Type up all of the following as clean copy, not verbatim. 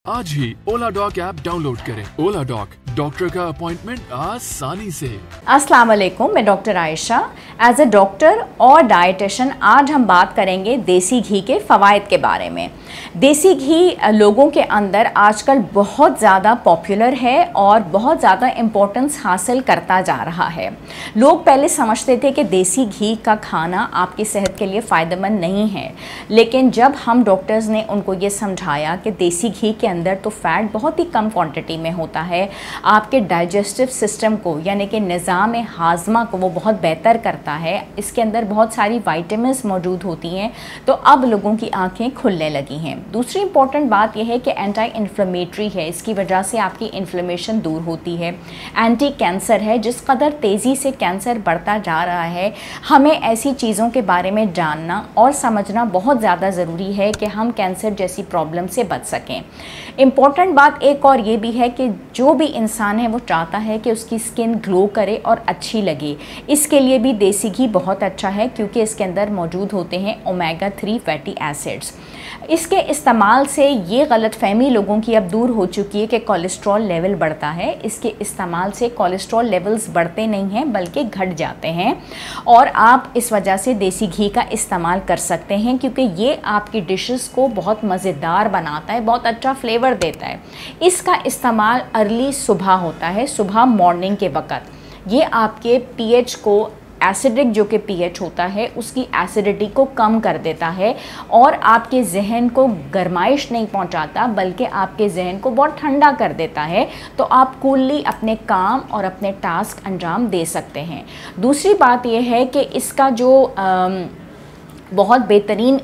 आज ही Ola doc app download करें। ओला डॉक, डॉक्टर का अपॉइंटमेंट आसानी से। अस्सलाम वालेकुम, मैं doctor Ayesha. As a doctor और डाइटिशियन आज हम बात करेंगे देसी घी के फ़वाइद के बारे में। देसी घी लोगों के अंदर आजकल बहुत ज़्यादा पॉपुलर है और बहुत ज़्यादा इम्पोर्टेंस हासिल करता जा रहा है। लोग पहले समझते थे कि देसी घी का खाना आपकी सेहत के लिए फ़ायदेमंद नहीं है, लेकिन जब हम डॉक्टर्स ने उनको ये समझाया कि देसी घी के अंदर तो फ़ैट बहुत ही कम क्वांटिटी में होता है, आपके डाइजेस्टिव सिस्टम को यानी कि निज़ाम हाज़मा को वो बहुत बेहतर करता है, इसके अंदर बहुत सारी विटामिन्स मौजूद होती हैं, तो अब लोगों की आंखें खुलने लगी हैं। दूसरी इंपॉर्टेंट बात यह है कि एंटी इन्फ्लेमेटरी है, इसकी वजह से आपकी इन्फ्लेमेशन दूर होती है। एंटी कैंसर है, जिस कदर तेज़ी से कैंसर बढ़ता जा रहा है, हमें ऐसी चीज़ों के बारे में जानना और समझना बहुत ज़्यादा ज़रूरी है कि हम कैंसर जैसी प्रॉब्लम से बच सकें। इम्पॉर्टेंट बात एक और ये भी है कि जो भी इंसान है वो चाहता है कि उसकी स्किन ग्लो करे और अच्छी लगे। इसके लिए भी देसी घी बहुत अच्छा है, क्योंकि इसके अंदर मौजूद होते हैं ओमेगा 3 फैटी एसिड्स। इसके इस्तेमाल से ये गलतफहमी लोगों की अब दूर हो चुकी है कि कोलेस्ट्रॉल लेवल बढ़ता है। इसके इस्तेमाल से कोलेस्ट्रॉल लेवल्स बढ़ते नहीं हैं बल्कि घट जाते हैं, और आप इस वजह से देसी घी का इस्तेमाल कर सकते हैं, क्योंकि ये आपकी डिशेस को बहुत मज़ेदार बनाता है, बहुत अच्छा फ्लेवर देता है। इसका इस्तेमाल अर्ली सुबह होता है, सुबह मॉर्निंग के वक़्त। ये आपके पीएच को, एसिडिक जो कि पीएच होता है, उसकी एसिडिटी को कम कर देता है और आपके जहन को गरमाइश नहीं पहुंचाता, बल्कि आपके जहन को बहुत ठंडा कर देता है, तो आप कूलली अपने काम और अपने टास्क अंजाम दे सकते हैं। दूसरी बात यह है कि इसका जो बहुत बेहतरीन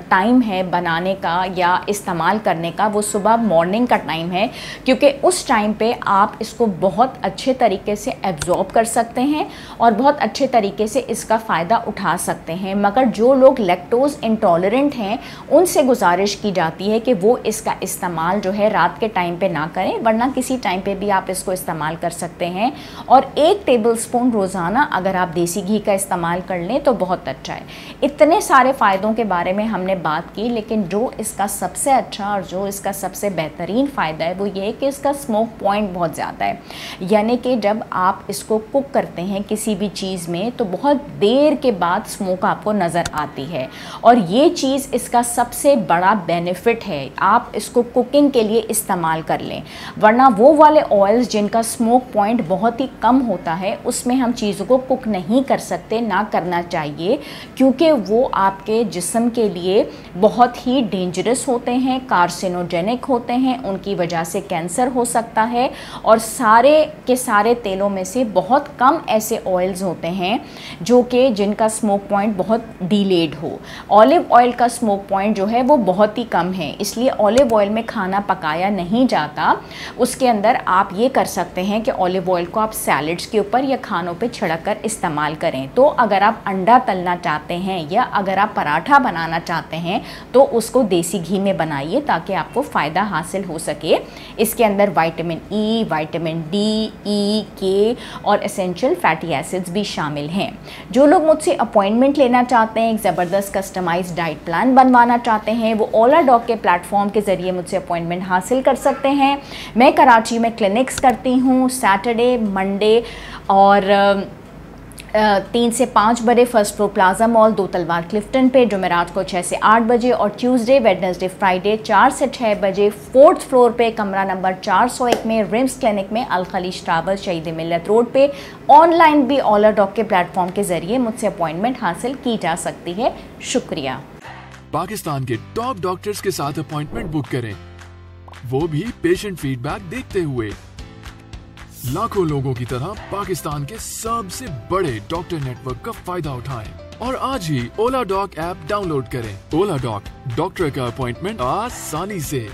टाइम है बनाने का या इस्तेमाल करने का, वो सुबह मॉर्निंग का टाइम है, क्योंकि उस टाइम पे आप इसको बहुत अच्छे तरीके से एब्जॉर्ब कर सकते हैं और बहुत अच्छे तरीके से इसका फ़ायदा उठा सकते हैं। मगर जो लोग लैक्टोज़ इंटॉलरेंट हैं, उनसे गुजारिश की जाती है कि वो इसका इस्तेमाल जो है रात के टाइम पे ना करें, वरना किसी टाइम पे भी आप इसको इस्तेमाल कर सकते हैं। और 1 टेबलस्पून रोज़ाना अगर आप देसी घी का इस्तेमाल कर लें तो बहुत अच्छा है। इतने सारे फ़ायदों के बारे में हमने बात की, लेकिन जो इसका सबसे अच्छा और जो इसका सबसे बेहतरीन फ़ायदा है वो ये है कि इसका स्मोक पॉइंट बहुत ज़्यादा है। यानी कि जब आप इसको कुक करते हैं किसी भी चीज़ में, तो बहुत देर के बाद स्मोक आपको नज़र आती है, और ये चीज़ इसका सबसे बड़ा बेनिफिट है। आप इसको कुकिंग के लिए इस्तेमाल कर लें, वरना वो वाले ऑयल्स जिनका स्मोक पॉइंट बहुत ही कम होता है, उसमें हम चीज़ों को कुक नहीं कर सकते, ना करना चाहिए, क्योंकि वो आपके जिस्म के लिए बहुत ही डेंजरस होते हैं, कार्सिनोजेनिक होते हैं, उनकी वजह से कैंसर हो सकता है। और सारे के सारे तेलों में से बहुत कम ऐसे ऑयल्स होते हैं जो कि जिनका स्मोक पॉइंट बहुत डिलेड हो। ऑलिव ऑयल का स्मोक पॉइंट जो है वो बहुत ही कम है, इसलिए ऑलिव ऑयल में खाना पकाया नहीं जाता। उसके अंदर आप ये कर सकते हैं कि ऑलिव ऑयल को आप सैलड्स के ऊपर या खानों पे छिड़क कर इस्तेमाल करें। तो अगर आप अंडा तलना चाहते हैं या अगर आप पराठा बनाना चाहते हैं तो उसको देसी घी में बनाइए, ताकि आपको फ़ायदा हासिल हो सके। इसके अंदर विटामिन ई, विटामिन डी, ई, के और एसेंशियल फैटी एसिड्स भी शामिल हैं। जो लोग मुझसे अपॉइंटमेंट लेना चाहते हैं, एक ज़बरदस्त कस्टमाइज्ड डाइट प्लान बनवाना चाहते हैं, वो ओला डॉक के प्लेटफॉर्म के ज़रिए मुझसे अपॉइंटमेंट हासिल कर सकते हैं। मैं कराची में क्लिनिक्स करती हूँ, सैटरडे, मंडे और 3 से 5 बजे फर्स्ट फ्लोर प्लाजा मॉल, 2 तलवार क्लिफ्टन पे, जुमेरात को 6 से 8 बजे, और ट्यूसडे, वेडनेसडे, फ्राइडे 4 से 6 बजे 4th फ्लोर पे कमरा नंबर 401 में रिम्स क्लिनिक में, अल खलीज टावर, शहीद मिल्लत रोड पे। ऑनलाइन भी ओला डॉक के प्लेटफॉर्म के ज़रिए मुझसे अपॉइंटमेंट हासिल की जा सकती है। शुक्रिया। पाकिस्तान के टॉप डॉक्टर्स के साथ अपॉइंटमेंट बुक करें, वो भी पेशेंट फीडबैक देखते हुए। लाखों लोगों की तरह पाकिस्तान के सबसे बड़े डॉक्टर नेटवर्क का फायदा उठाएं और आज ही ओला डॉक ऐप डाउनलोड करें। ओला डॉक, डॉक्टर का अपॉइंटमेंट आसानी से।